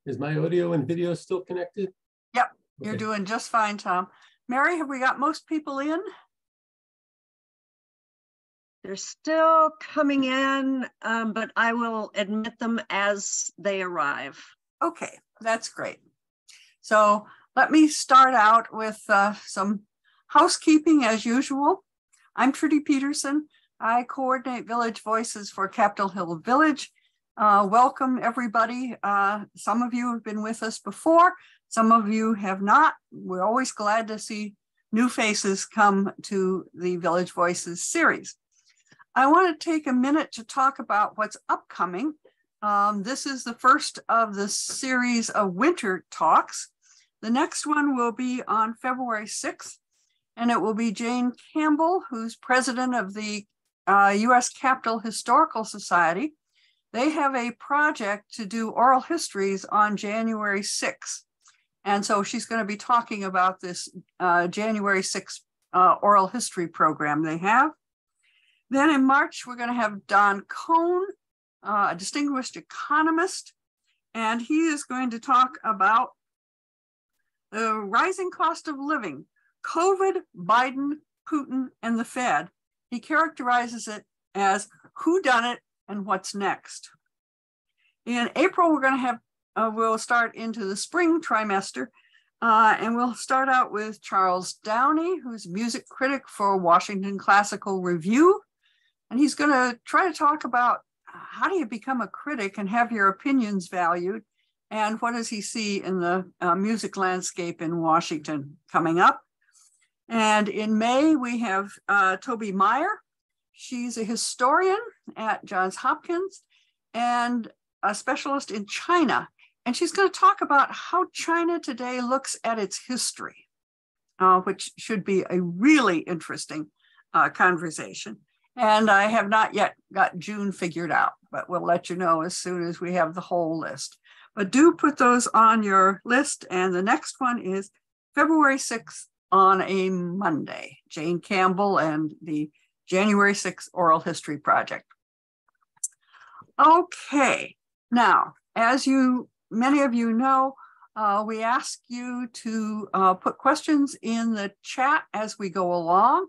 Is my audio and video still connected? Yep, you're Okay. doing just fine, Tom. Mary, have we got most people in? They're still coming in, but I will admit them as they arrive. Okay, that's great. So let me start out with some housekeeping as usual. I'm Trudy Peterson. I coordinate Village Voices for Capitol Hill Village. Welcome, everybody. Some of you have been with us before. Some of you have not. We're always glad to see new faces come to the Village Voices series. I want to take a minute to talk about what's upcoming. This is the first of the series of winter talks. The next one will be on February 6th, and it will be Jane Campbell, who's president of the U.S. Capitol Historical Society. They have a project to do oral histories on January 6th. And so she's going to be talking about this January 6th oral history program they have. Then in March, we're going to have Don Cohn, a distinguished economist, and he is going to talk about the rising cost of living, COVID, Biden, Putin, and the Fed. He characterizes it as whodunit and what's next. In April, we're going to have, we'll start into the spring trimester, and we'll start out with Charles Downey, who's a music critic for Washington Classical Review. And he's going to try to talk about how do you become a critic and have your opinions valued, and what does he see in the music landscape in Washington coming up. And in May, we have Toby Meyer. She's a historian at Johns Hopkins and a specialist in China. And she's going to talk about how China today looks at its history, which should be a really interesting conversation. And I have not yet got June figured out, but we'll let you know as soon as we have the whole list. But do put those on your list. And the next one is February 6th on a Monday, Jane Campbell and the January 6th Oral History Project. Okay, now, as many of you know, we ask you to put questions in the chat as we go along,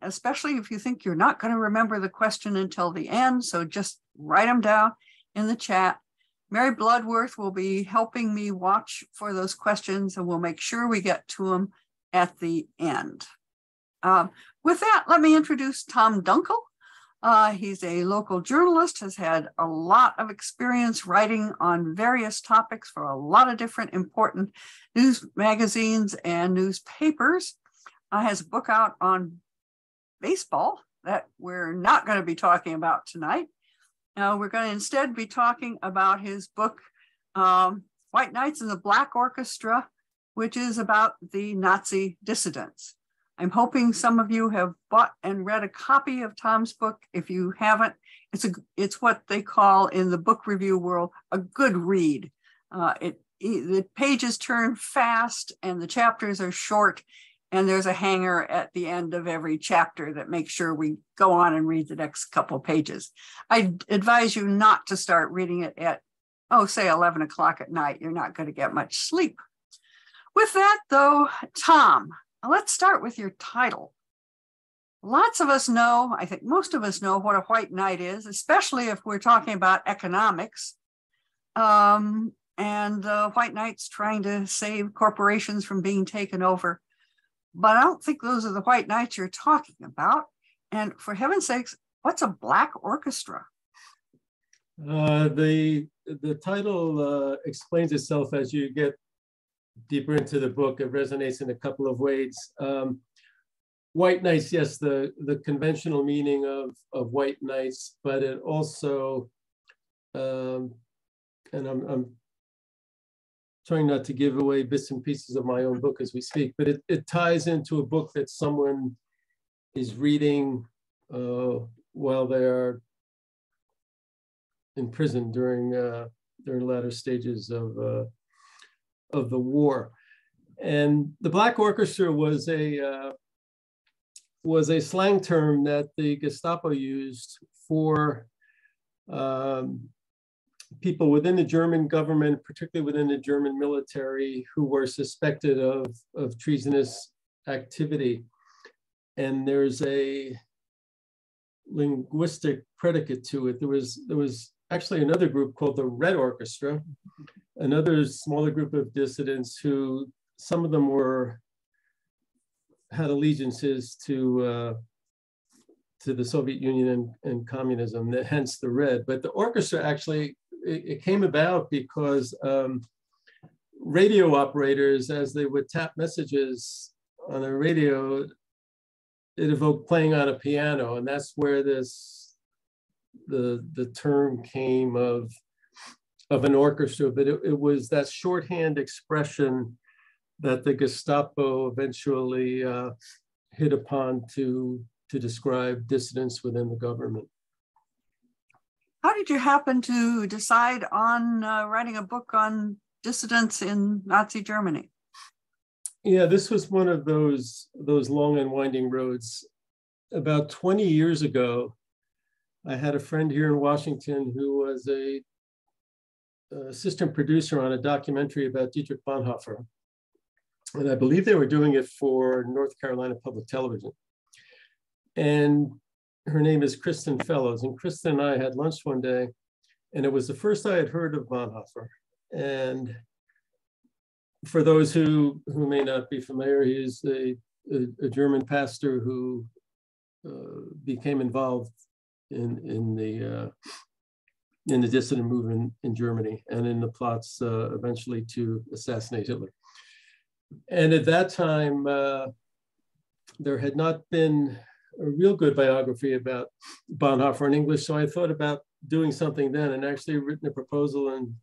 especially if you think you're not going to remember the question until the end. So just write them down in the chat. Mary Bloodworth will be helping me watch for those questions, and we'll make sure we get to them at the end. With that, let me introduce Tom Dunkel. He's a local journalist, has had a lot of experience writing on various topics for a lot of different important news magazines and newspapers. Has a book out on baseball that we're not going to be talking about tonight. We're going to instead be talking about his book, White Knights and the Black Orchestra, which is about the Nazi dissidents. I'm hoping some of you have bought and read a copy of Tom's book. If you haven't, it's what they call in the book review world a good read. The pages turn fast and the chapters are short, and there's a hanger at the end of every chapter that makes sure we go on and read the next couple pages. I advise you not to start reading it at, say 11 o'clock at night. You're not going to get much sleep. With that though, Tom, let's start with your title. Lots of us know, I think most of us know what a white knight is, especially if we're talking about economics. And white knights trying to save corporations from being taken over. But I don't think those are the white knights you're talking about. And for heaven's sakes, what's a black orchestra? The title explains itself as you get deeper into the book. It resonates in a couple of ways. White knights, yes, the conventional meaning of white knights, but it also, and I'm trying not to give away bits and pieces of my own book as we speak, but it ties into a book that someone is reading while they are in prison during latter stages of the war. And the Black Orchestra was a slang term that the Gestapo used for people within the German government, particularly within the German military, who were suspected of treasonous activity. And there's a linguistic predicate to it. There was actually another group called the Red Orchestra, another smaller group of dissidents who, some of them had allegiances to the Soviet Union and communism, hence the Red. But the orchestra actually, it came about because radio operators, as they would tap messages on the radio, it evoked playing on a piano, and that's where the term came of an orchestra. But it was that shorthand expression that the Gestapo eventually hit upon to describe dissidents within the government. How did you happen to decide on writing a book on dissidents in Nazi Germany? Yeah, this was one of those long and winding roads. About 20 years ago, I had a friend here in Washington who was a assistant producer on a documentary about Dietrich Bonhoeffer. And I believe they were doing it for North Carolina Public Television. And her name is Kristen Fellows. And Kristen and I had lunch one day, and it was the first I had heard of Bonhoeffer. And for those who may not be familiar, he is a German pastor who became involved in the dissident movement in Germany and in the plots eventually to assassinate Hitler. And at that time, there had not been a real good biography about Bonhoeffer in English, so I thought about doing something then, and actually written a proposal and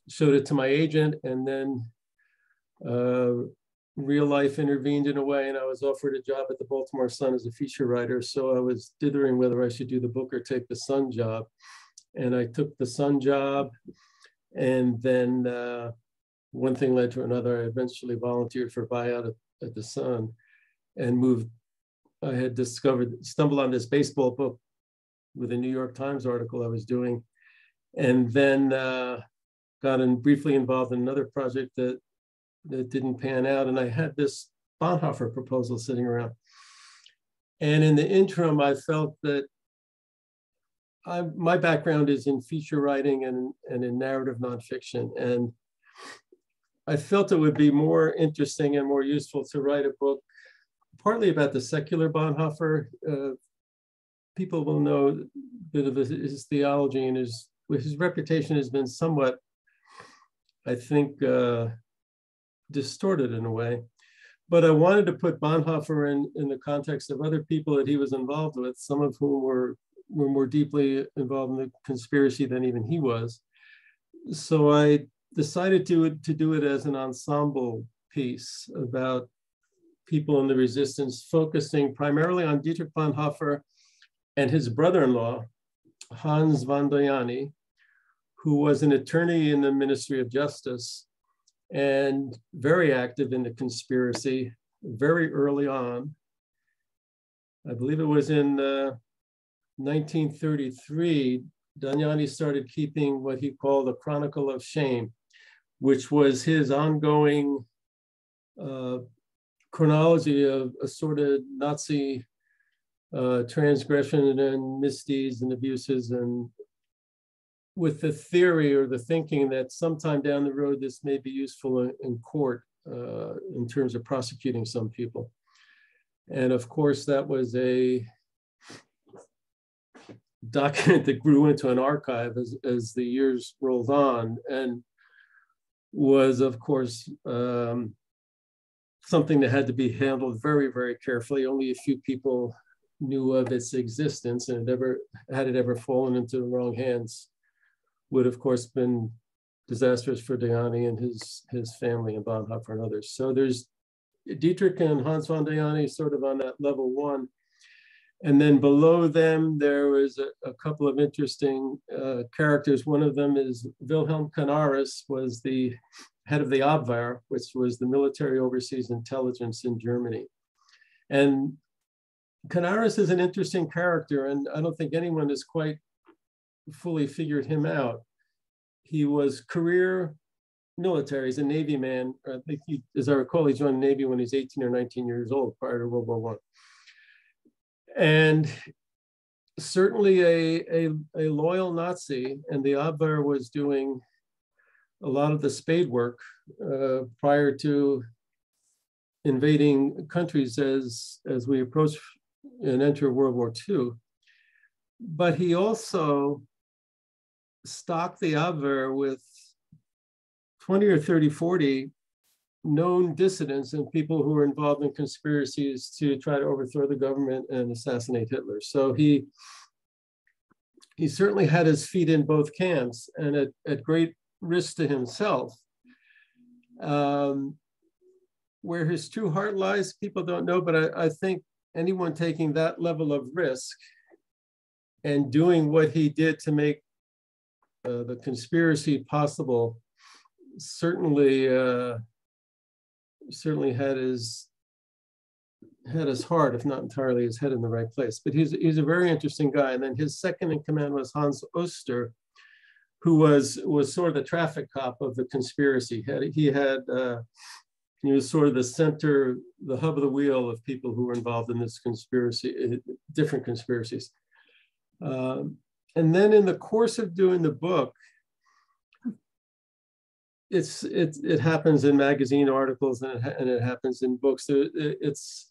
showed it to my agent, and then real life intervened in a way, and I was offered a job at the Baltimore Sun as a feature writer. So I was dithering whether I should do the book or take the Sun job. And I took the Sun job, and then one thing led to another. I eventually volunteered for buyout at the Sun and moved. I had stumbled on this baseball book with a New York Times article I was doing, and then got briefly involved in another project that didn't pan out. And I had this Bonhoeffer proposal sitting around. And in the interim, I felt that my background is in feature writing and in narrative nonfiction. And I felt it would be more interesting and more useful to write a book, partly about the secular Bonhoeffer. People will know a bit of his theology, and his reputation has been somewhat, I think, distorted in a way. But I wanted to put Bonhoeffer in the context of other people that he was involved with, some of whom were more deeply involved in the conspiracy than even he was. So I decided to do it as an ensemble piece about people in the resistance, focusing primarily on Dietrich Bonhoeffer and his brother-in-law, Hans von Doyani, who was an attorney in the Ministry of Justice and very active in the conspiracy very early on. I believe it was in 1933, Doyani started keeping what he called a Chronicle of Shame, which was his ongoing chronology of assorted Nazi transgression and misdeeds and abuses, and with the theory or the thinking that sometime down the road this may be useful in court in terms of prosecuting some people. And of course, that was a document that grew into an archive as the years rolled on, and was, of course, something that had to be handled very, very carefully. Only a few people knew of its existence, and had it ever fallen into the wrong hands, would of course been disastrous for Doyani and his family and Bonhoeffer and others. So there's Dietrich and Hans von Doyani sort of on that level one. And then below them, there was a couple of interesting characters. One of them is Wilhelm Canaris, was the head of the Abwehr, which was the military overseas intelligence in Germany. And Canaris is an interesting character, and I don't think anyone has quite fully figured him out. he was career military. He's a Navy man. I think he, as I recall, he joined the Navy when he's 18 or 19 years old prior to World War I. And certainly a loyal Nazi, and the Abwehr was doing a lot of the spade work prior to invading countries as we approach and enter World War II. But he also stocked the Abwehr with 20 or 30, 40 known dissidents and people who were involved in conspiracies to try to overthrow the government and assassinate Hitler. So he certainly had his feet in both camps, and at great risk to himself. Where his true heart lies, people don't know, but I think anyone taking that level of risk and doing what he did to make the conspiracy possible certainly had his heart, if not entirely his head, in the right place. But he's a very interesting guy. And then his second in command was Hans Oster, who was sort of the traffic cop of the conspiracy. He was sort of the center, the hub of the wheel of people who were involved in this conspiracy, different conspiracies. And then in the course of doing the book, it happens in magazine articles and it happens in books. It's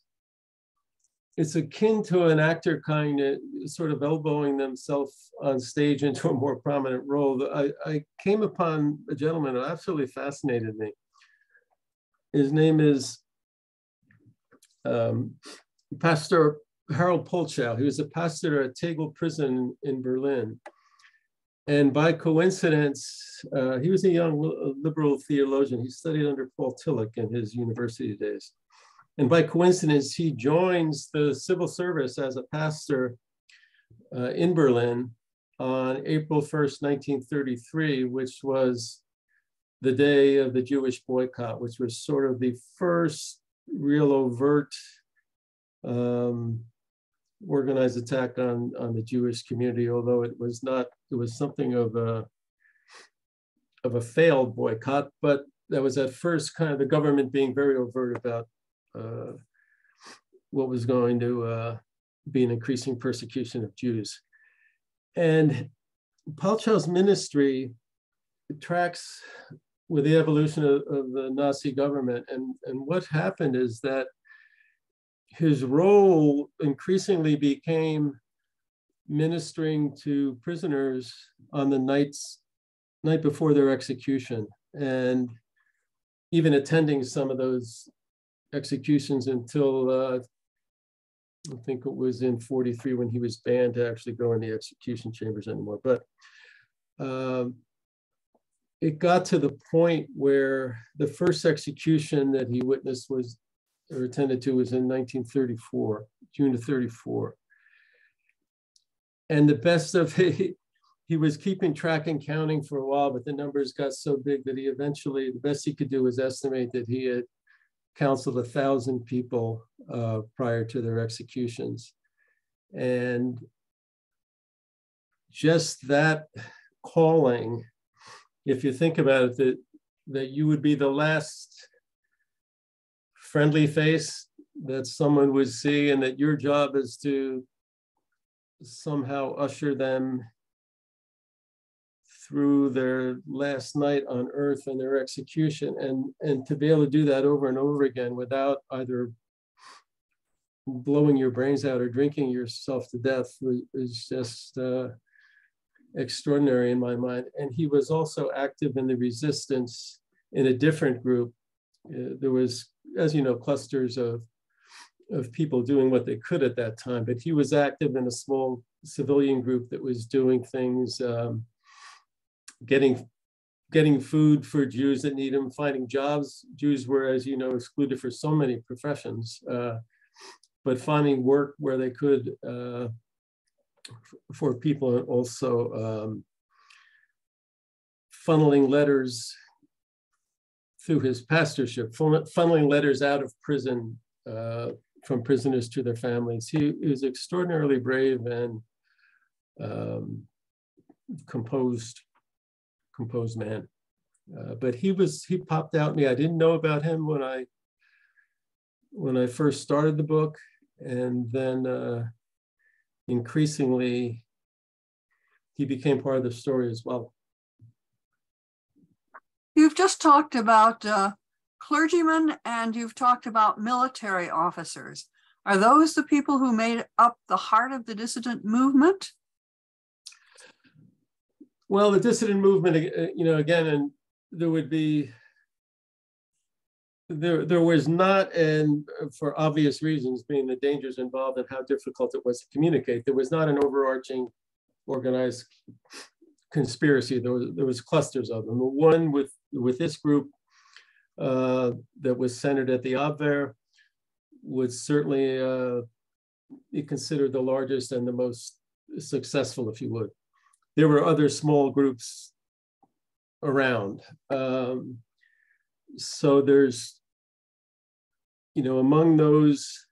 akin to an actor kind of sort of elbowing themselves on stage into a more prominent role. I came upon a gentleman who absolutely fascinated me. His name is Pastor Harold Polchow. He was a pastor at Tegel Prison in Berlin. And by coincidence, he was a young liberal theologian. He studied under Paul Tillich in his university days. And by coincidence, he joins the civil service as a pastor in Berlin on April 1st, 1933, which was the day of the Jewish boycott, which was sort of the first real overt organized attack on the Jewish community, although it was something of a failed boycott, but that was at first kind of the government being very overt about what was going to be an increasing persecution of Jews. And Polchow's ministry tracks with the evolution of the Nazi government. And what happened is that his role increasingly became ministering to prisoners on the night before their execution, and even attending some of those executions until I think it was in 43 when he was banned to actually go in the execution chambers anymore. But it got to the point where the first execution that he witnessed or attended to was in 1934, June of 34. And the best of it, he was keeping track and counting for a while, but the numbers got so big that he eventually, the best he could do was estimate that he had counseled 1,000 people prior to their executions. And just that calling, if you think about it, that you would be the last friendly face that someone would see, and that your job is to somehow usher them through their last night on earth and their execution, and to be able to do that over and over again without either blowing your brains out or drinking yourself to death is just extraordinary in my mind. And he was also active in the resistance in a different group. There was, as you know, clusters of people doing what they could at that time, but he was active in a small civilian group that was doing things, getting food for Jews that need them, finding jobs. Jews were, as you know, excluded for so many professions, but finding work where they could for people, and also funneling letters through his pastorship, funneling letters out of prison from prisoners to their families. He was extraordinarily brave and composed composed man. But he popped out at me. I didn't know about him when I first started the book, and then increasingly he became part of the story as well. You've just talked about clergymen, and you've talked about military officers. Are those the people who made up the heart of the dissident movement? Well, the dissident movement, again, and there was not, and for obvious reasons, being the dangers involved and how difficult it was to communicate, there was not an overarching organized conspiracy. There was clusters of them. The one with this group that was centered at the Abwehr would certainly be considered the largest and the most successful, if you would. There were other small groups around. So there's, among those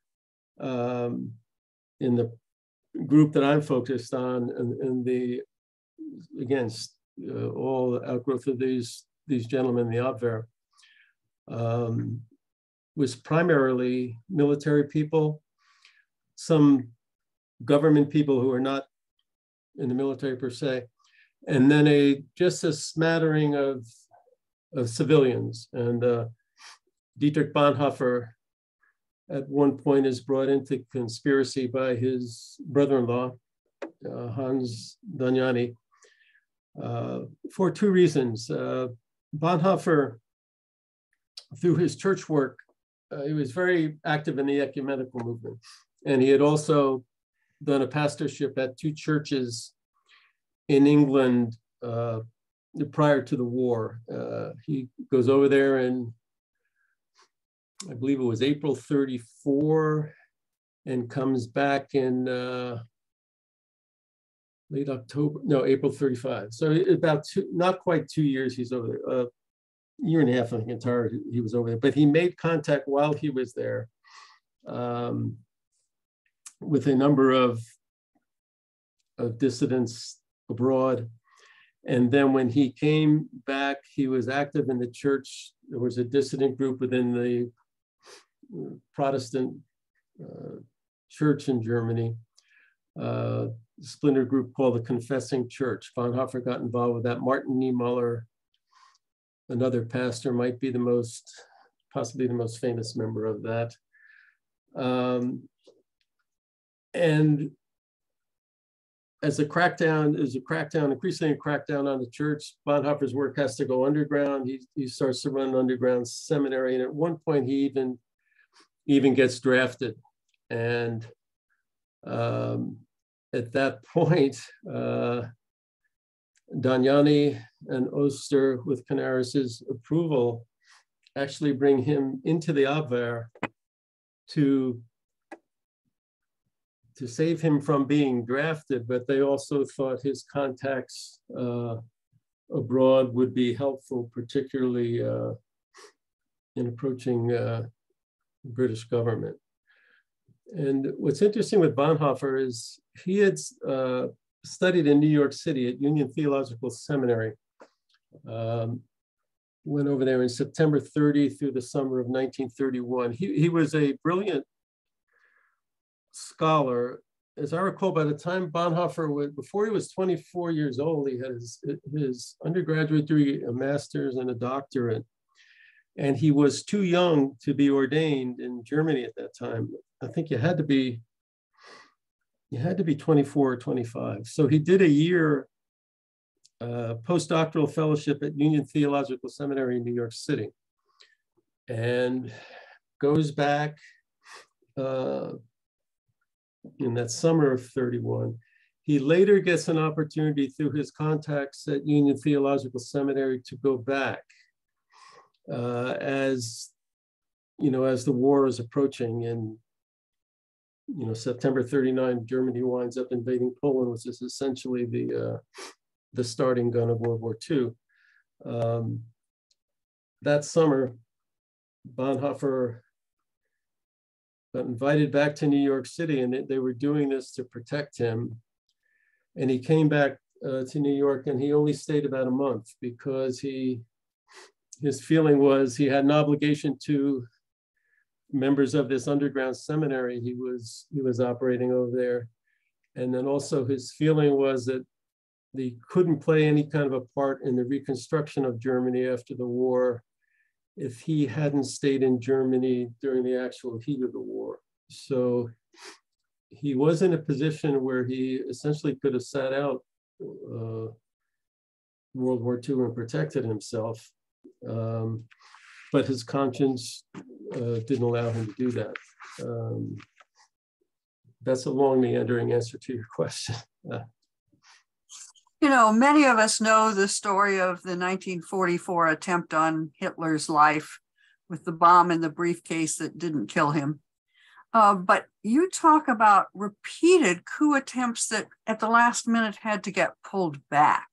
in the group that I'm focused on, and the, against all the outgrowth of these gentlemen, the Abwehr, was primarily military people, some government people who are not in the military per se, and then just a smattering of civilians. And Dietrich Bonhoeffer at one point is brought into conspiracy by his brother-in-law, Hans Danyani, for two reasons. Bonhoeffer, through his church work, he was very active in the ecumenical movement. And he had also done a pastorship at two churches in England prior to the war. He goes over there in, I believe it was April 34, and comes back in late October, no, April 35. So about not quite 2 years he's over there. Year and a half, I think, entire he was over there. But he made contact while he was there with a number of dissidents abroad. And then when he came back, he was active in the church. There was a dissident group within the Protestant church in Germany, a splinter group called the Confessing Church. Bonhoeffer got involved with that. Martin Niemöller, another pastor, might be possibly the most famous member of that. And as increasingly a crackdown on the church, Bonhoeffer's work has to go underground. He starts to run an underground seminary, and at one point he even gets drafted. And at that point, Danyani and Oster, with Canaris's approval, actually bring him into the Abwehr to save him from being drafted, but they also thought his contacts abroad would be helpful, particularly in approaching British government. And what's interesting with Bonhoeffer is he had studied in New York City at Union Theological Seminary. Went over there in September 30 through the summer of 1931. He was a brilliant scholar. As I recall, by the time Bonhoeffer, before he was 24 years old, he had his undergraduate degree, a master's and a doctorate. And he was too young to be ordained in Germany at that time. I think you had to be 24 or 25. So he did a year postdoctoral fellowship at Union Theological Seminary in New York City, and goes back in that summer of 31. He later gets an opportunity through his contacts at Union Theological Seminary to go back as the war is approaching. And September 39, Germany winds up invading Poland, which is essentially the starting gun of World War II. That summer, Bonhoeffer got invited back to New York City, and they were doing this to protect him. And he came back to New York, and he only stayed about a month because his feeling was he had an obligation to members of this underground seminary he was operating over there. And then also his feeling was that he couldn't play any kind of a part in the reconstruction of Germany after the war if he hadn't stayed in Germany during the actual heat of the war. So he was in a position where he essentially could have sat out World War II and protected himself. But his conscience didn't allow him to do that. That's a long, meandering answer to your question. You know, many of us know the story of the 1944 attempt on Hitler's life with the bomb in the briefcase that didn't kill him. But you talk about repeated coup attempts that at the last minute had to get pulled back.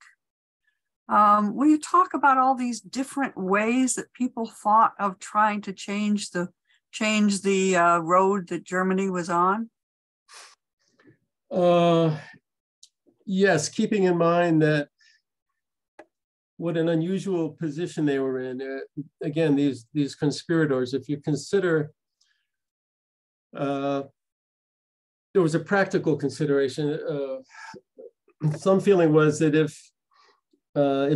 Will you talk about all these different ways that people thought of trying to change the road that Germany was on? Yes, keeping in mind that what an unusual position they were in. Again, these conspirators, if you consider, there was a practical consideration. Some feeling was that if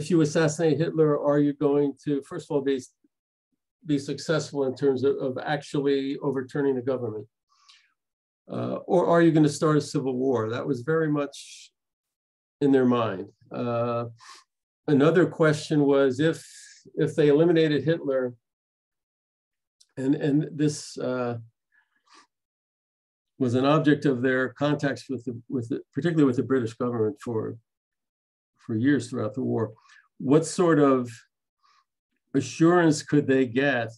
you assassinate Hitler, are you going to, first of all, be successful in terms of actually overturning the government? Or are you going to start a civil war? That was very much in their mind. Another question was if they eliminated Hitler, and this was an object of their contacts particularly with the British government for years throughout the war. What sort of assurance could they get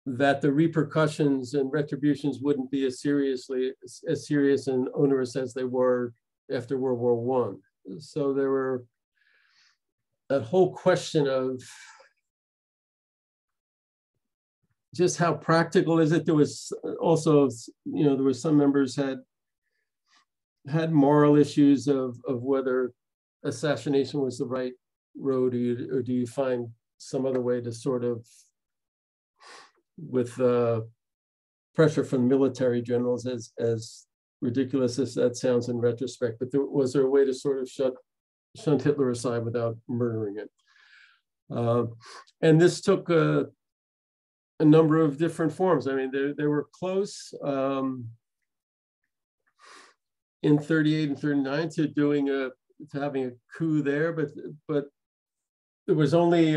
that the repercussions and retributions wouldn't be as serious and onerous as they were after World War I? So there were that whole question of just how practical is it. There was also, there were some members had moral issues of whether assassination was the right road, or do you find some other way to sort of, with pressure from military generals, as ridiculous as that sounds in retrospect, but was there a way to sort of shunt Hitler aside without murdering it? And this took a number of different forms. I mean, they were close in 38 and 39 to having a coup there, but there was only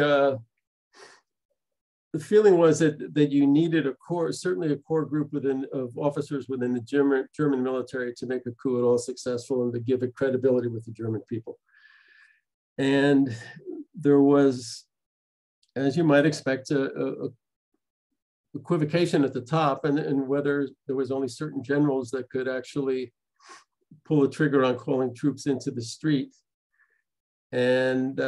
the feeling was that you needed certainly a core group of officers within the German military to make a coup at all successful and to give it credibility with the German people. And there was, as you might expect, a equivocation at the top, and whether there was only certain generals that could actually pull the trigger on calling troops into the street. And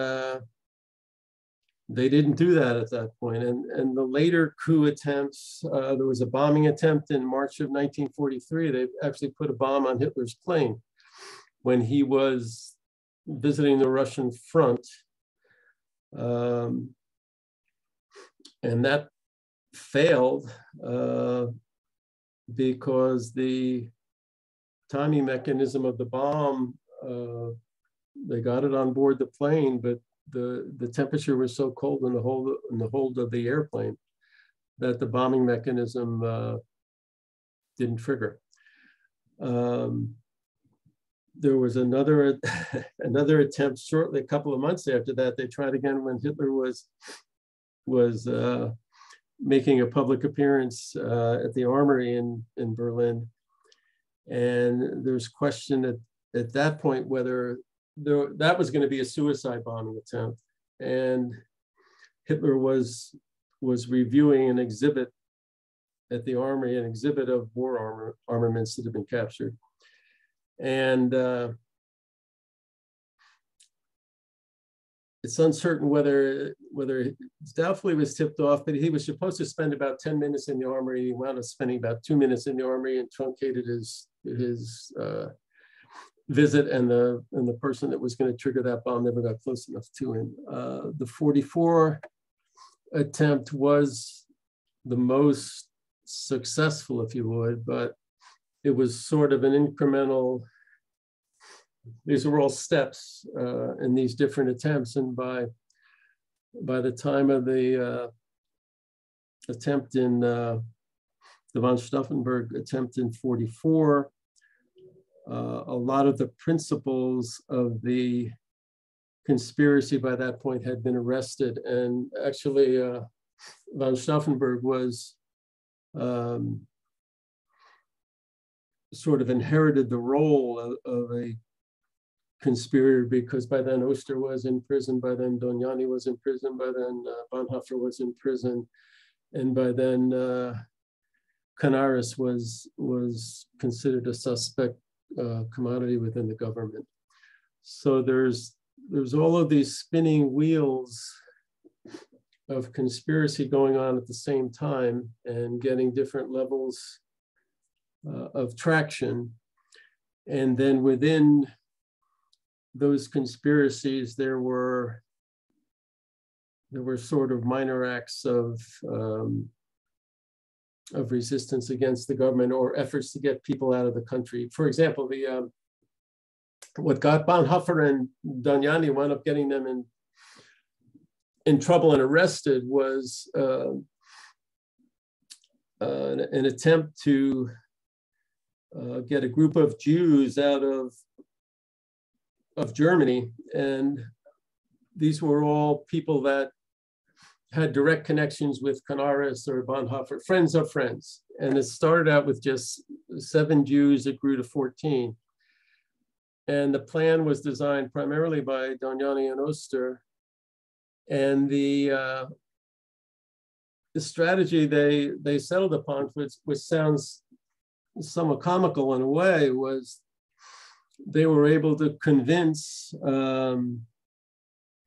they didn't do that at that point. And the later coup attempts, there was a bombing attempt in March of 1943. They actually put a bomb on Hitler's plane when he was visiting the Russian front. And that failed because the timing mechanism of the bomb, they got it on board the plane, but the temperature was so cold in the hold of the airplane that the bombing mechanism didn't trigger. There was another attempt shortly, a couple of months after that. They tried again when Hitler was making a public appearance at the Armory in Berlin. And there's question at that point whether that was going to be a suicide bombing attempt. And Hitler was reviewing an exhibit at the Armory, an exhibit of war armaments that had been captured. And it's uncertain whether it's doubtfully was tipped off, but he was supposed to spend about 10 minutes in the Armory. He wound up spending about 2 minutes in the Armory and truncated his visit, and the person that was going to trigger that bomb never got close enough to him. The 44 attempt was the most successful, if you would, but it was sort of an incremental. These were all steps in these different attempts, and by the time of the attempt in the von Stauffenberg attempt in 44, a lot of the principals of the conspiracy by that point had been arrested, and actually von Stauffenberg was sort of inherited the role of a conspirator, because by then Oster was in prison, by then Dognani was in prison, by then Bonhoeffer was in prison, and by then Canaris was considered a suspect commodity within the government. So there's all of these spinning wheels of conspiracy going on at the same time and getting different levels of traction. And then within those conspiracies, there were sort of minor acts of resistance against the government, or efforts to get people out of the country. For example, what got Bonhoeffer and Dognani wound up getting them in trouble and arrested was an attempt to get a group of Jews out of Germany, and these were all people that had direct connections with Canaris or Bonhoeffer, friends of friends. And it started out with just 7 Jews, it grew to 14. And the plan was designed primarily by Dognani and Oster. And the strategy they settled upon, which sounds somewhat comical in a way, was they were able to convince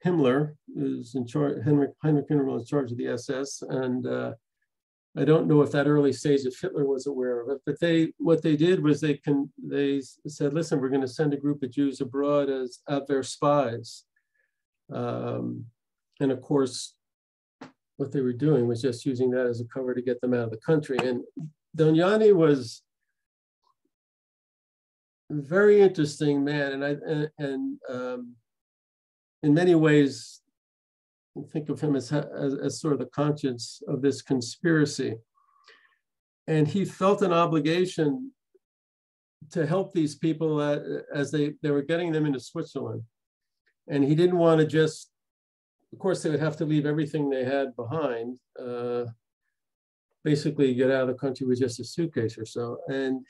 Himmler, who's in charge, Heinrich Himmler was in charge of the SS, and I don't know if that early stage if Hitler was aware of it, but what they did was they said, listen, we're going to send a group of Jews abroad as Abwehr spies. And of course, what they were doing was just using that as a cover to get them out of the country. And Dognani was a very interesting man, and in many ways, I think of him as sort of the conscience of this conspiracy. And he felt an obligation to help these people as they were getting them into Switzerland. And he didn't want to just, of course, they would have to leave everything they had behind, basically get out of the country with just a suitcase or so. And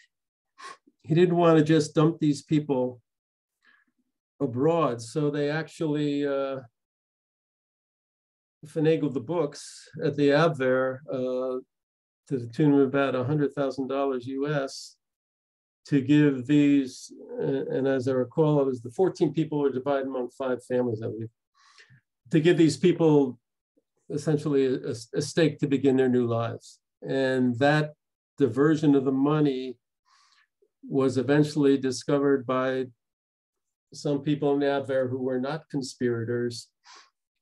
he didn't want to just dump these people abroad. So they actually finagled the books at the Abwehr to the tune of about $100,000 US to give these, and as I recall, it was the 14 people were divided among 5 families, I believe, to give these people essentially a stake to begin their new lives. And that diversion of the money was eventually discovered by some people in the Abwehr who were not conspirators,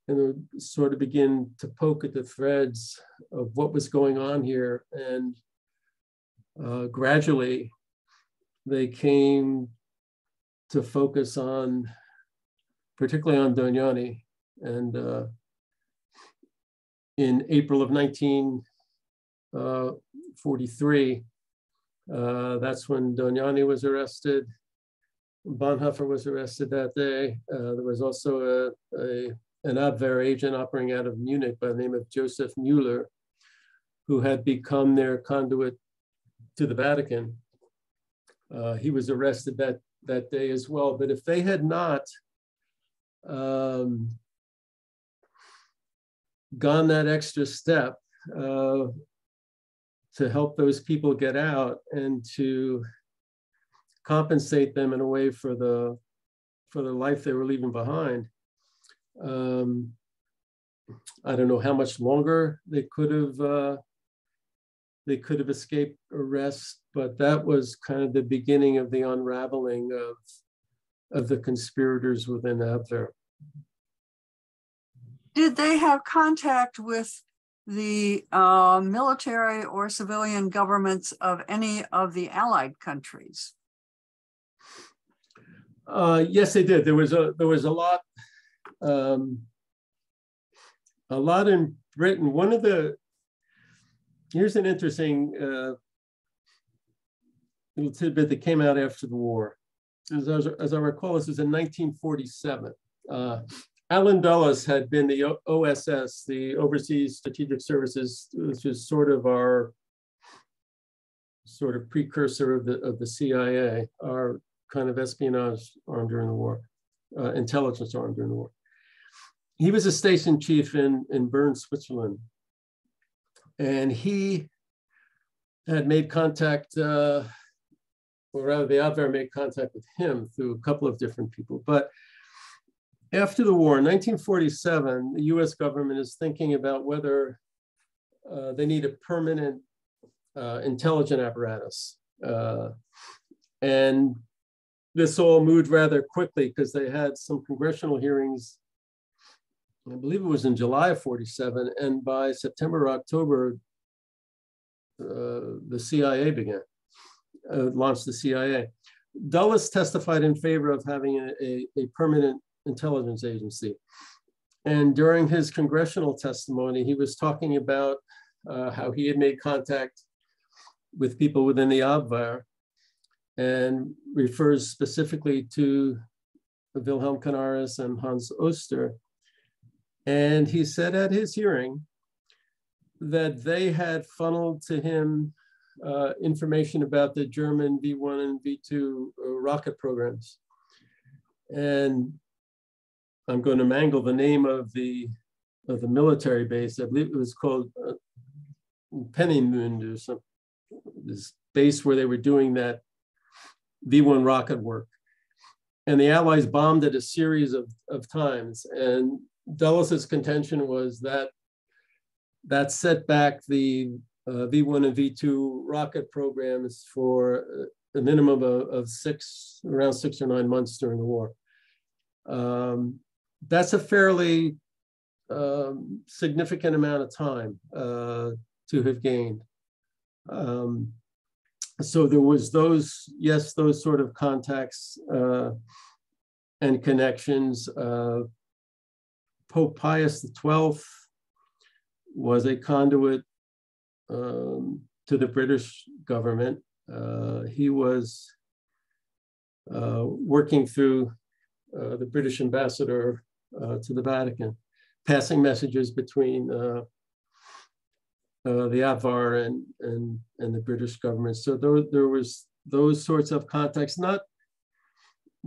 and they would sort of begin to poke at the threads of what was going on here. And gradually, they came to focus on, particularly on Dognani. And in April of 1943, that's when Dognani was arrested. Bonhoeffer was arrested that day. There was also an Abwehr agent operating out of Munich by the name of Joseph Müller, who had become their conduit to the Vatican. He was arrested that day as well. But if they had not gone that extra step to help those people get out and to compensate them in a way for the life they were leaving behind, I don't know how much longer they could have escaped arrest, but that was kind of the beginning of the unraveling of the conspirators within Abwehr. Did they have contact with the military or civilian governments of any of the Allied countries? Yes, they did. There was a lot in Britain. Here's an interesting little tidbit that came out after the war. As I recall, this was in 1947. Alan Dulles had been the OSS, the Overseas Strategic Services, which is sort of our precursor of the CIA, our kind of espionage arm during the war, intelligence arm during the war. He was a station chief in Bern, Switzerland. And he had made contact, or rather the Abwehr made contact with him through a couple of different people. But after the war, in 1947, the US government is thinking about whether they need a permanent intelligence apparatus. And this all moved rather quickly because they had some congressional hearings, I believe it was in July of 47, and by September or October, the CIA launched the CIA. Dulles testified in favor of having a permanent intelligence agency. And during his congressional testimony, he was talking about how he had made contact with people within the Abwehr, and refers specifically to Wilhelm Canaris and Hans Oster. And he said at his hearing that they had funneled to him information about the German V1 and V2 rocket programs. And I'm going to mangle the name of the military base. I believe it was called Peenemünde or something, this base where they were doing that V1 rocket work. And the Allies bombed it a series of times. And Dulles' contention was that that set back the V1 and V2 rocket programs for a minimum of around 6 or 9 months during the war. That's a fairly significant amount of time to have gained. So there was those sort of contacts and connections. Pope Pius XII was a conduit to the British government. He was working through the British ambassador to the Vatican, passing messages between the Abwehr and the British government. So there was those sorts of contacts. Not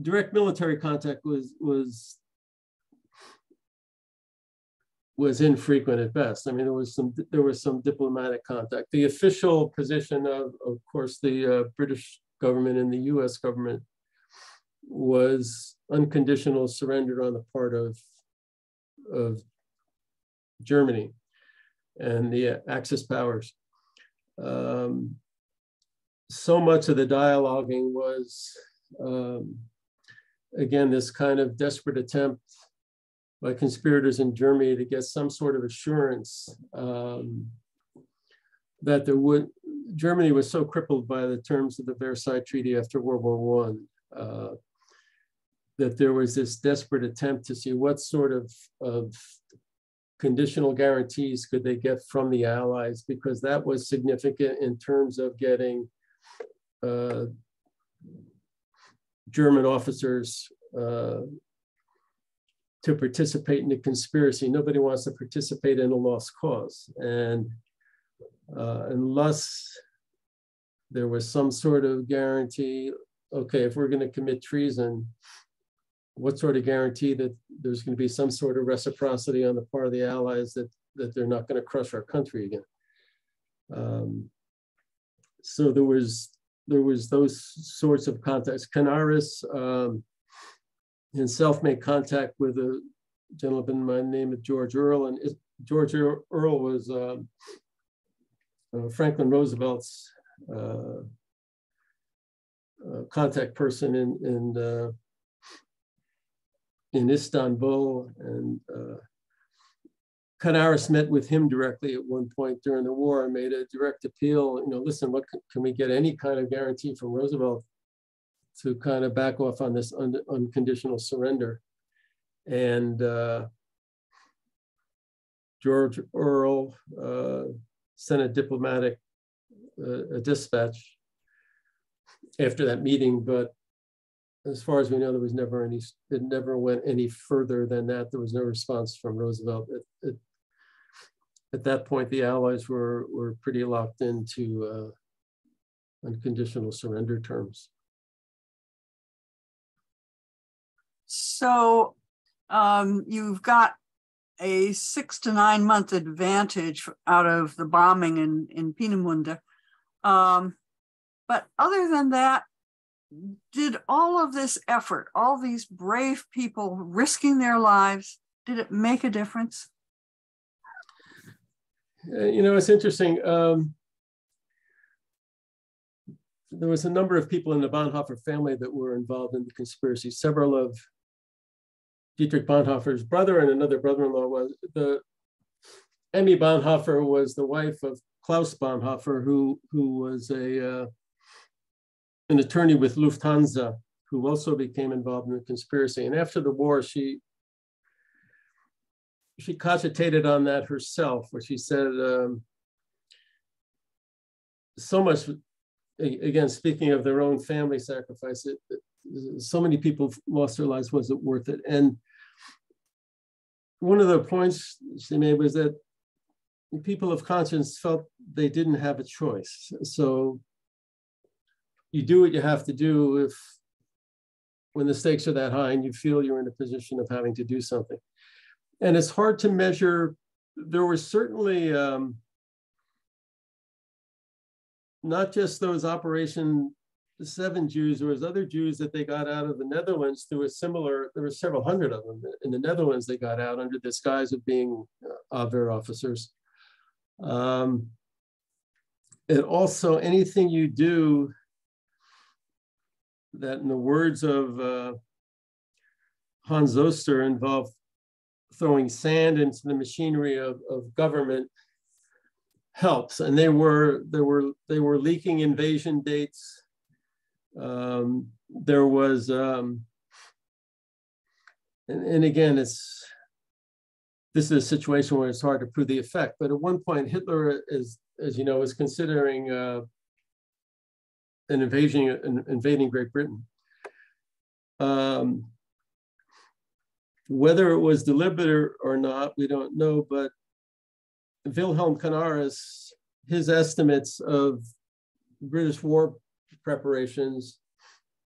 direct military contact was infrequent at best. I mean, there was some diplomatic contact. The official position of course, the British government and the US government was unconditional surrender on the part of Germany and the Axis powers. So much of the dialoguing was, again, this kind of desperate attempt by conspirators in Germany to get some sort of assurance that Germany was so crippled by the terms of the Versailles Treaty after World War I, that there was this desperate attempt to see what sort of conditional guarantees could they get from the Allies, because that was significant in terms of getting German officers to participate in the conspiracy. Nobody wants to participate in a lost cause. And unless there was some sort of guarantee, okay, if we're going to commit treason, what sort of guarantee that there's going to be some sort of reciprocity on the part of the Allies that they're not going to crush our country again? So there was those sorts of contacts. Canaris himself made contact with a gentleman by the name of George Earle, and George Earle was Franklin Roosevelt's contact person in in Istanbul, and Canaris met with him directly at one point during the war and made a direct appeal, listen, what can we get any kind of guarantee from Roosevelt to kind of back off on this unconditional surrender? And George Earl sent a diplomatic dispatch after that meeting, but as far as we know, there was never any, it never went any further than that. There was no response from Roosevelt. At that point, the Allies were pretty locked into unconditional surrender terms. So you've got a 6 to 9 month advantage out of the bombing in Peenemünde. But other than that, did all of this effort, all these brave people risking their lives, did it make a difference? It's interesting. There was a number of people in the Bonhoeffer family that were involved in the conspiracy. Several of Dietrich Bonhoeffer's brother and another brother-in-law was Emmy Bonhoeffer was the wife of Klaus Bonhoeffer, who was an attorney with Lufthansa, who also became involved in the conspiracy. And after the war, she cogitated on that herself, where she said, so much, again, speaking of their own family sacrifice, so many people lost their lives, was it worth it? And one of the points she made was that people of conscience felt they didn't have a choice. So you do what you have to do when the stakes are that high and you feel you're in a position of having to do something. And it's hard to measure. There were certainly not just those Operation 7 Jews, there was other Jews that they got out of the Netherlands. There were several hundred of them in the Netherlands they got out under this guise of being Abwehr officers. It also, anything you do that, in the words of Hans Oster, involved throwing sand into the machinery of government helps. And they were leaking invasion dates. There was, and again, this is a situation where it's hard to prove the effect. But at one point, Hitler, as you know, was considering invading Great Britain. Whether it was deliberate or not, we don't know, but Wilhelm Canaris, his estimates of British war preparations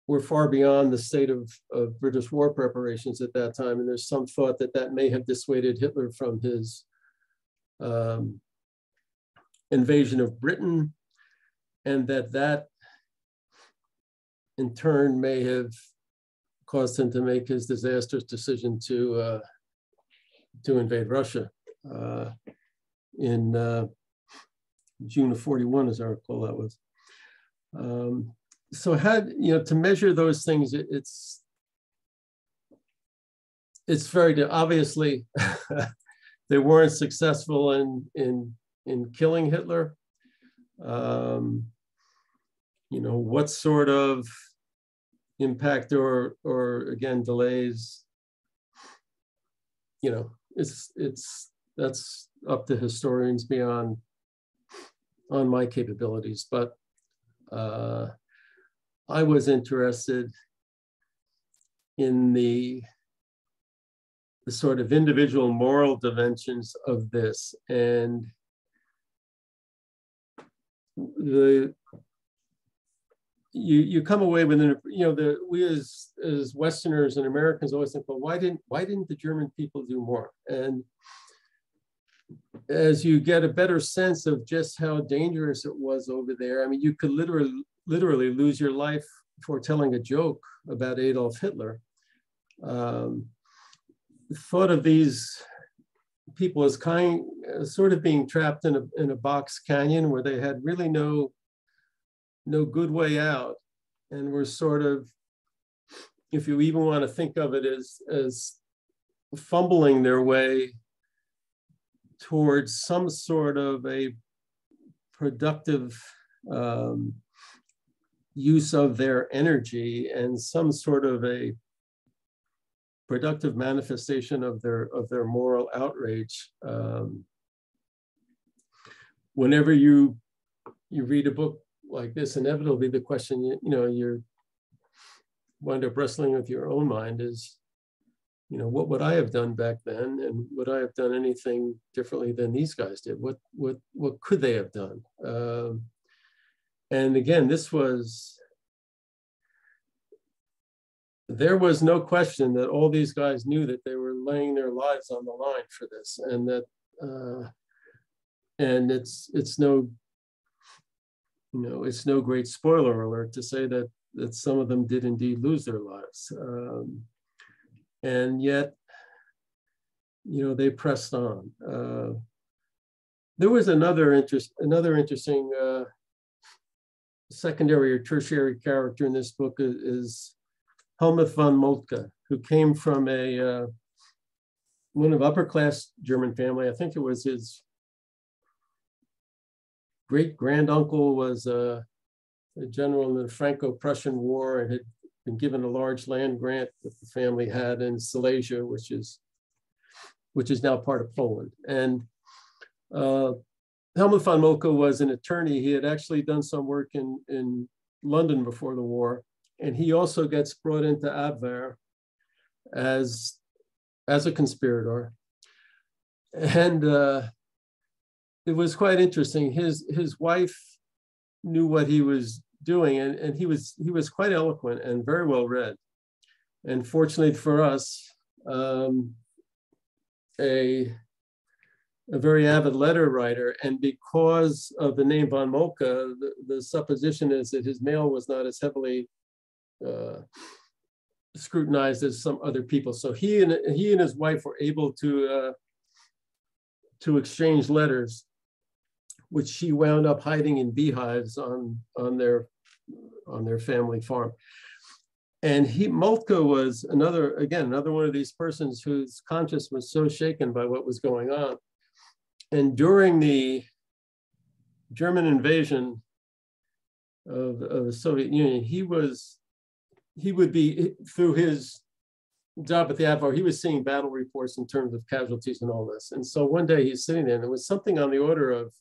were far beyond the state of British war preparations at that time. And there's some thought that may have dissuaded Hitler from his invasion of Britain, and that in turn may have caused him to make his disastrous decision to invade Russia in June of 41, as I recall that was. So to measure those things, it's very, obviously they weren't successful in killing Hitler. What sort of impact or again delays, that's up to historians beyond my capabilities. But I was interested in the sort of individual moral dimensions of this, and you come away with we as Westerners and Americans always think, well, why didn't the German people do more? And as you get a better sense of just how dangerous it was over there, I mean, you could literally lose your life for telling a joke about Adolf Hitler. Thought of these people as sort of being trapped in a box canyon where they had really no good way out, and were sort of if you even want to think of it as fumbling their way towards some sort of a productive use of their energy and some sort of a productive manifestation of their moral outrage. Whenever you read a book like this, inevitably the question you wind up wrestling with your own mind is, what would I have done back then, and would I have done anything differently than these guys did? What could they have done? And again, there was no question that all these guys knew that they were laying their lives on the line for this, and that and it's no great spoiler alert to say that some of them did indeed lose their lives, and yet they pressed on. There was another interesting secondary or tertiary character in this book is Helmuth von Moltke, who came from one of upper class German family. I think it was his great granduncle was a general in the Franco-Prussian War and had been given a large land grant that the family had in Silesia, which is now part of Poland. And Helmuth von Moltke was an attorney. He had actually done some work in London before the war. And he also gets brought into Abwehr as a conspirator. And it was quite interesting. His wife knew what he was doing, and he was quite eloquent and very well read. And fortunately for us, a very avid letter writer, and because of the name von Moltke, the supposition is that his mail was not as heavily scrutinized as some other people. So he and his wife were able to exchange letters, which she wound up hiding in beehives on their family farm. And Moltke was another one of these persons whose conscience was so shaken by what was going on. And during the German invasion of the Soviet Union, he would be, through his job at the Abwehr, he was seeing battle reports in terms of casualties and all this. And so one day he's sitting there, and it was something on the order of,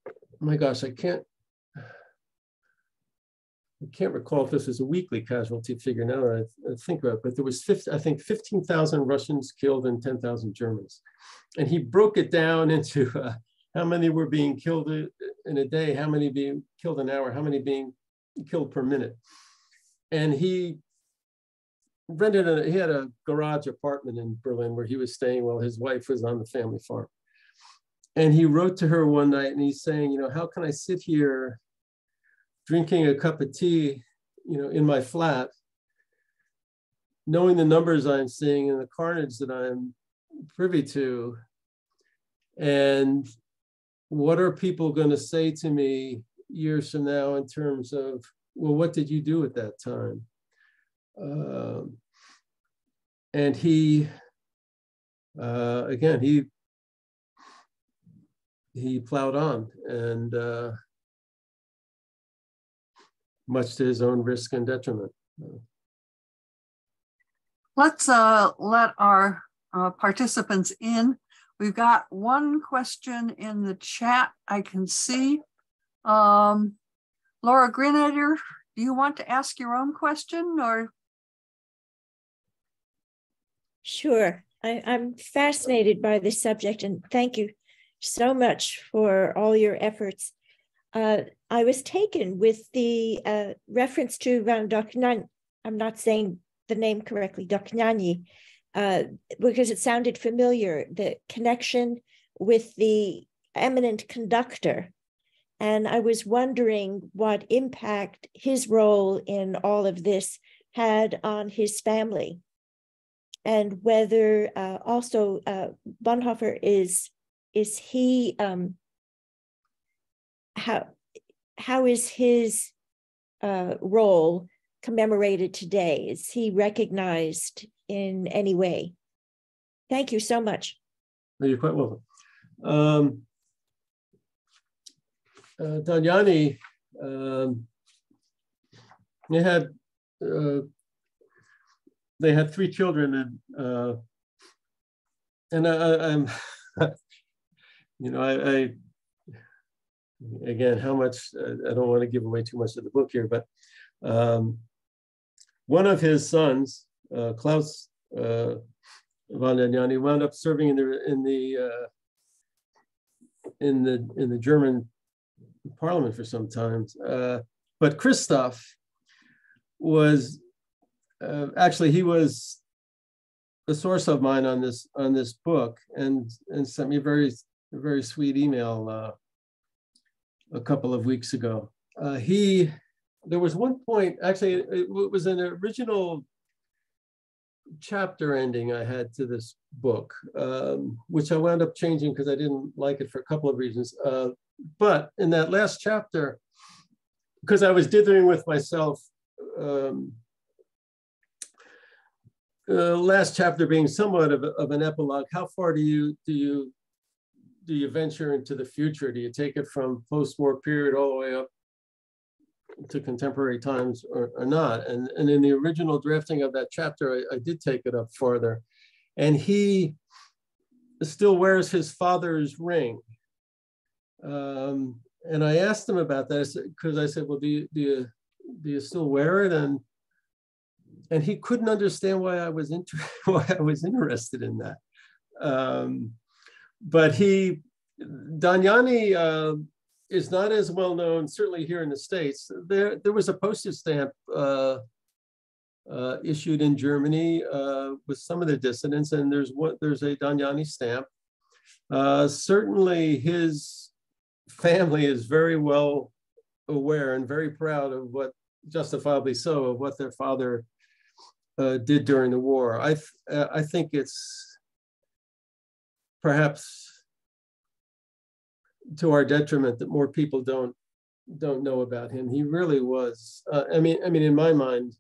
oh my gosh, I can't recall if this is a weekly casualty figure now that I think about it, but there was 15,000 Russians killed and 10,000 Germans. And he broke it down into how many were being killed in a day, how many being killed an hour, how many being killed per minute. And he had a garage apartment in Berlin where he was staying while his wife was on the family farm. And he wrote to her one night and he's saying, how can I sit here drinking a cup of tea, in my flat, knowing the numbers I'm seeing and the carnage that I'm privy to, and what are people going to say to me years from now in terms of, well, what did you do at that time? And he, again, he plowed on, and much to his own risk and detriment. Let's let our participants in. We've got one question in the chat I can see. Laura Grenadier, do you want to ask your own question, or? Sure. I'm fascinated by this subject, and thank you so much for all your efforts. I was taken with the reference to Van Dohnanyi. I'm not saying the name correctly, Dohnanyi, because it sounded familiar, the connection with the eminent conductor. And I was wondering what impact his role in all of this had on his family, and whether also Bonhoeffer is he, how is his role commemorated today? Is he recognized in any way? Thank you so much. You're quite welcome. Danyani, they had 3 children, and I'm, you know, I again, how much, I don't want to give away too much of the book here, but one of his sons, Klaus von Danyani, wound up serving in the German parliament for some time. But Christoph was actually, he was a source of mine on this book, and sent me a very sweet email a couple of weeks ago. There was one point, actually, it was an original chapter ending I had to this book, which I wound up changing because I didn't like it for a couple of reasons. But in that last chapter, because I was dithering with myself, last chapter being somewhat of an epilogue, how far do you venture into the future? Do you take it from post-war period all the way up to contemporary times or not? And in the original drafting of that chapter, I did take it up farther. And he still wears his father's ring. And I asked him about that because I said, well, do you still wear it? And he couldn't understand why I was interested in that. But Danyani is not as well known, certainly here in the States. There was a postage stamp issued in Germany with some of the dissidents, and there's a Danyani stamp. Certainly his family is very well aware and very proud of what, justifiably so, of what their father did during the war. I think it's perhaps to our detriment that more people don't know about him. He really was. I mean, in my mind,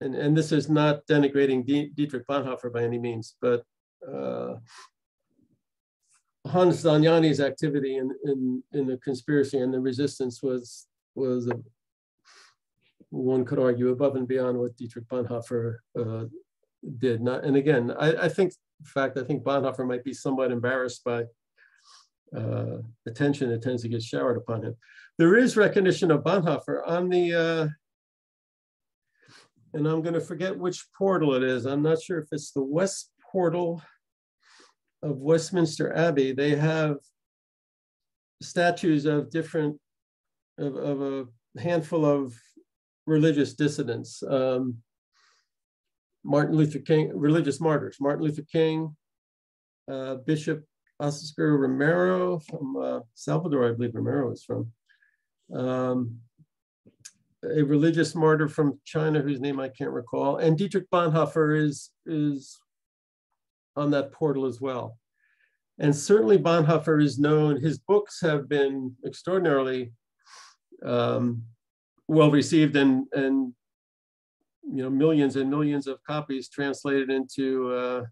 and this is not denigrating Dietrich Bonhoeffer by any means, but Hans Danyani's activity in the conspiracy and the resistance was one could argue above and beyond what Dietrich Bonhoeffer did. And again, I think, in fact, I think Bonhoeffer might be somewhat embarrassed by attention that tends to get showered upon him. There is recognition of Bonhoeffer on the, and I'm going to forget which portal it is. I'm not sure if it's the West Portal of Westminster Abbey. They have statues of a handful of religious dissidents. Martin Luther King, religious martyrs, Martin Luther King, Bishop Oscar Romero from Salvador, I believe Romero is from, a religious martyr from China whose name I can't recall, and Dietrich Bonhoeffer is on that portal as well. And certainly Bonhoeffer is known, his books have been extraordinarily well received, and millions and millions of copies translated into,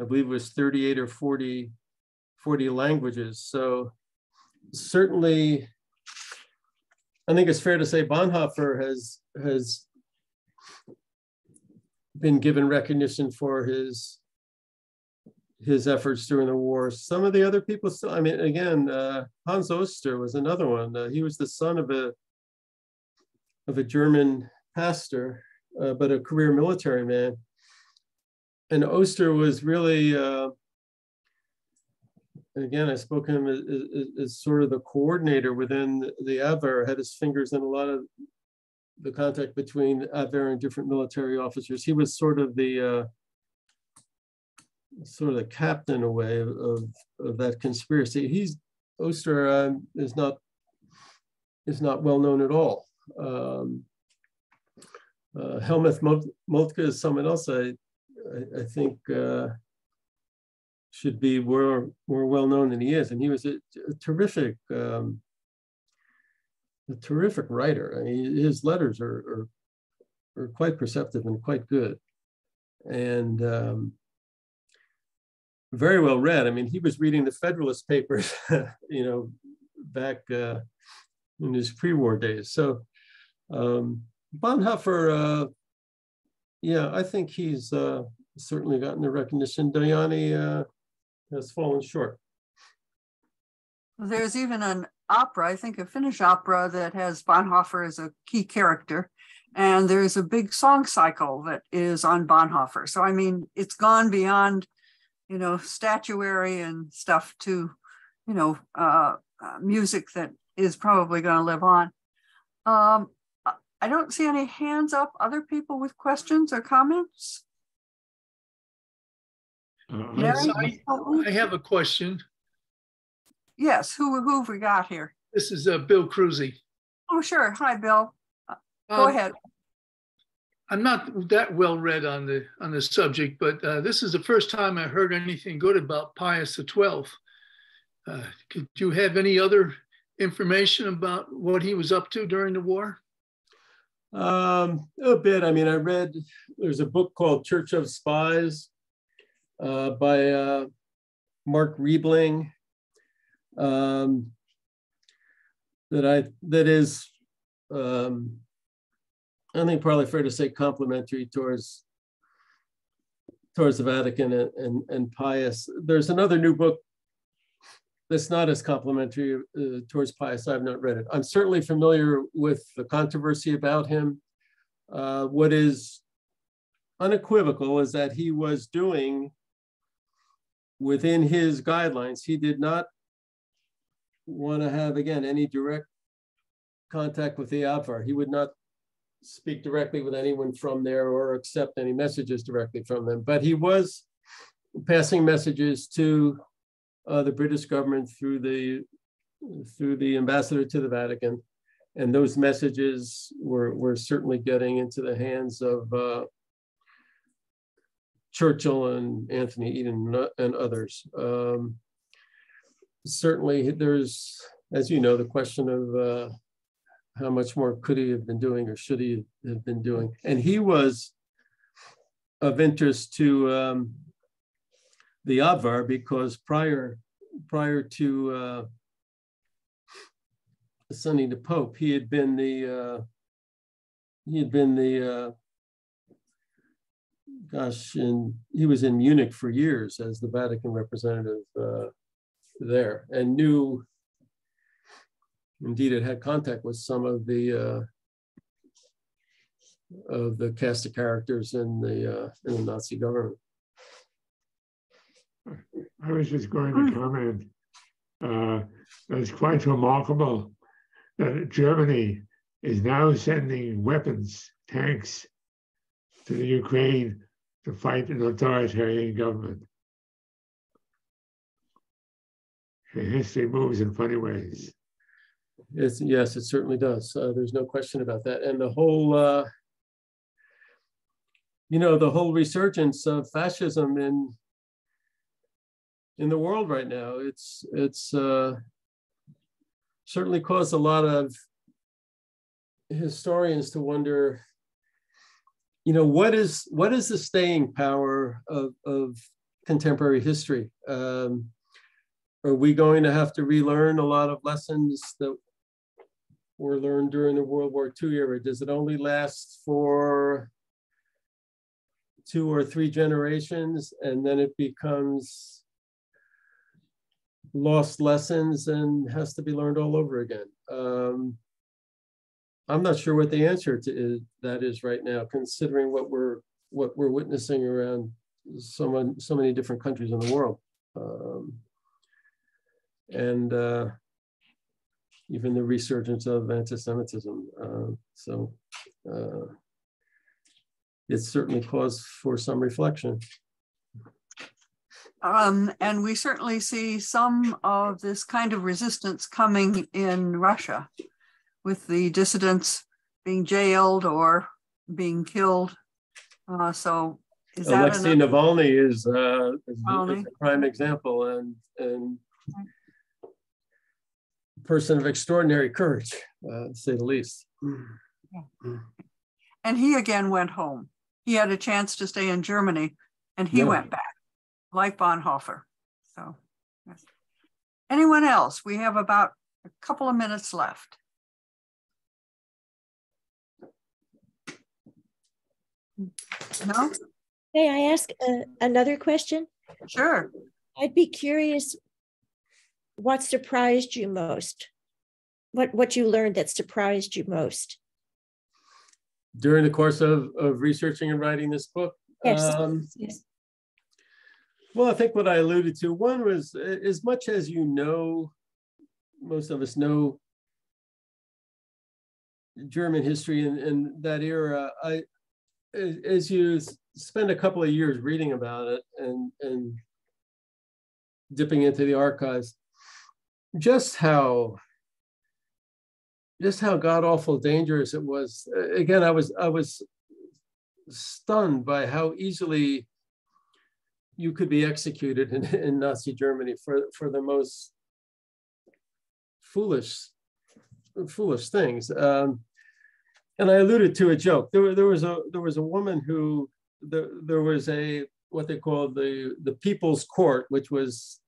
I believe it was 38 or 40 languages. So certainly, I think it's fair to say Bonhoeffer has been given recognition for his efforts during the war. Some of the other people still, I mean, again, Hans Oster was another one. He was the son of a German pastor, but a career military man. And Oster was really, again, I spoke to him as sort of the coordinator within the Abwehr, had his fingers in a lot of the contact between Abwehr and different military officers. He was sort of the captain, in a way, of that conspiracy. Oster is not well known at all. Helmuth Moltke is someone else I think should be more well known than he is, and he was a terrific a terrific writer. I mean, his letters are quite perceptive and quite good, and very well read. I mean, he was reading the Federalist Papers, you know, back in his pre-war days. So Bonhoeffer, yeah, I think he's certainly gotten the recognition. Dayani has fallen short. There's even an opera, I think a Finnish opera, that has Bonhoeffer as a key character. And there's a big song cycle that is on Bonhoeffer. So, I mean, it's gone beyond, you know, statuary and stuff to, you know, music that is probably going to live on. I don't see any hands up. Other people with questions or comments? I have a question. Yes, who have we got here? This is Bill Cruzy. Oh, sure. Hi, Bill. Go ahead. I'm not that well read on the subject, but this is the first time I heard anything good about Pius XII. Could you have any other information about what he was up to during the war? A bit. I mean, I read, there's a book called Church of Spies by Mark Riebling that is, I think probably fair to say complimentary towards the Vatican and Pius. There's another new book that's not as complimentary towards Pius. I've not read it. I'm certainly familiar with the controversy about him. What is unequivocal is that he was doing within his guidelines. He did not want to have, again, any direct contact with the Abwehr. He would not speak directly with anyone from there or accept any messages directly from them. But he was passing messages to the British government through the ambassador to the Vatican, and those messages were certainly getting into the hands of Churchill and Anthony Eden and others. Certainly, there's, as you know, the question of how much more could he have been doing or should he have been doing? And he was of interest to the Abwehr because prior to ascending to Pope, he had been the and he was in Munich for years as the Vatican representative there, and knew, indeed, it had contact with some of the cast of characters in the Nazi government. I was just going to comment that it's quite remarkable that Germany is now sending weapons, tanks, to the Ukraine to fight an authoritarian government. History moves in funny ways. Yes, it certainly does. There's no question about that. And the whole, the whole resurgence of fascism in the world right now, it's certainly caused a lot of historians to wonder, what is the staying power of contemporary history? Are we going to have to relearn a lot of lessons that were learned during the World War II era? Does it only last for 2 or 3 generations and then it becomes lost lessons and has to be learned all over again? I'm not sure what the answer to that is right now, considering what we're witnessing around so many different countries in the world. And even the resurgence of anti-Semitism. So it's certainly cause for some reflection. And we certainly see some of this kind of resistance coming in Russia, with the dissidents being jailed or being killed. So is that Alexei Navalny is a prime example, and person of extraordinary courage. to say the least. And he again went home. He had a chance to stay in Germany, and he went back, like Bonhoeffer. So, yes. Anyone else? We have about a couple of minutes left. No? May I ask another question? Sure. I'd be curious what surprised you most? What you learned that surprised you most? During the course of researching and writing this book? Yes. Yes. Well, I think what I alluded to, one was, as much as you know, most of us know German history in that era, as you spend a couple of years reading about it and dipping into the archives, just how god-awful dangerous it was. Again, I was stunned by how easily you could be executed in Nazi Germany for the most foolish things. And I alluded to a joke. There was a woman who there was what they called the People's Court, which was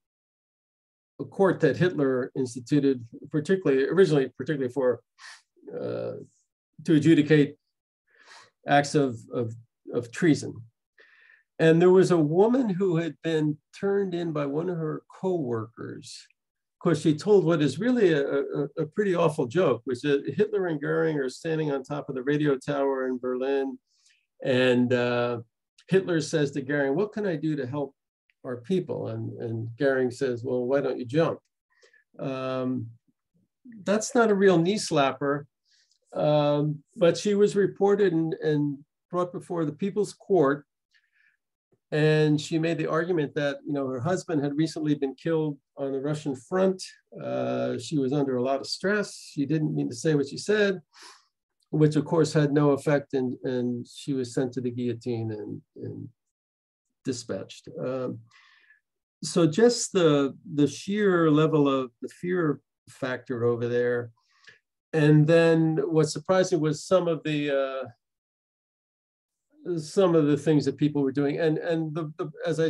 a court that Hitler instituted, originally for to adjudicate acts of treason. And there was a woman who had been turned in by one of her co-workers. Of course, she told what is really a pretty awful joke, which is Hitler and Goering are standing on top of the radio tower in Berlin. And Hitler says to Goering, "What can I do to help our people?" And Goering says, "Well, why don't you jump?" That's not a real knee slapper. But she was reported and brought before the People's Court. And she made the argument that, her husband had recently been killed on the Russian front. She was under a lot of stress. She didn't mean to say what she said, which of course had no effect. And she was sent to the guillotine and dispatched. So just the sheer level of the fear factor over there. And then what surprised me was some of the things that people were doing. And as I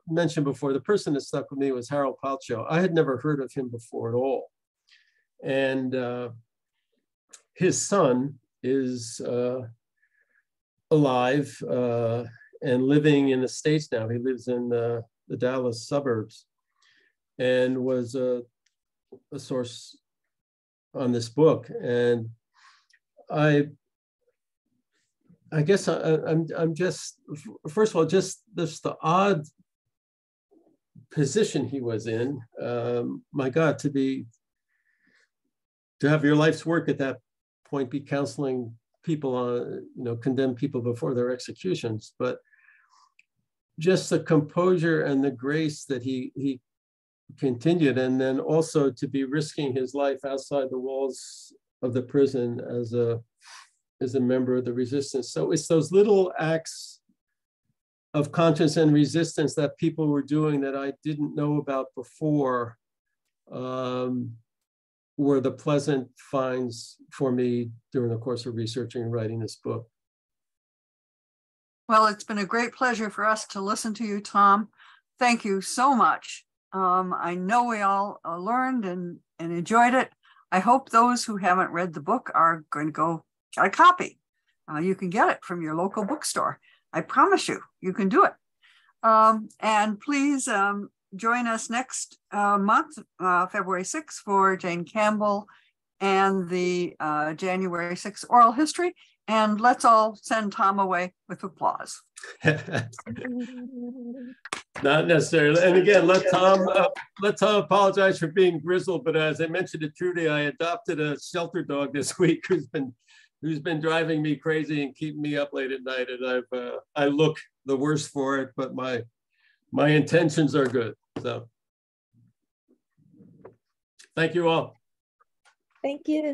mentioned before, the person that stuck with me was Harold Palcho. I had never heard of him before at all. And his son is alive and living in the States now. He lives in the Dallas suburbs and was a source on this book. And I guess I'm just, first of all, just the odd position he was in. My God, to have your life's work at that point be counseling people on, condemned people before their executions, but just the composure and the grace that he continued, and then also to be risking his life outside the walls of the prison as a member of the resistance. So it's those little acts of conscience and resistance that people were doing that I didn't know about before, were the pleasant finds for me during the course of researching and writing this book. Well, it's been a great pleasure for us to listen to you, Tom. Thank you so much. I know we all learned and enjoyed it. I hope those who haven't read the book are going to go get a copy. You can get it from your local bookstore. I promise you, you can do it. And please join us next month, February 6th, for Jane Campbell and the January 6th oral history. And let's all send Tom away with applause. Not necessarily. And again, let Tom apologize for being grizzled. But as I mentioned to Trudy, I adopted a shelter dog this week who's been driving me crazy and keeping me up late at night. And I look the worse for it, but my intentions are good. So thank you all. Thank you.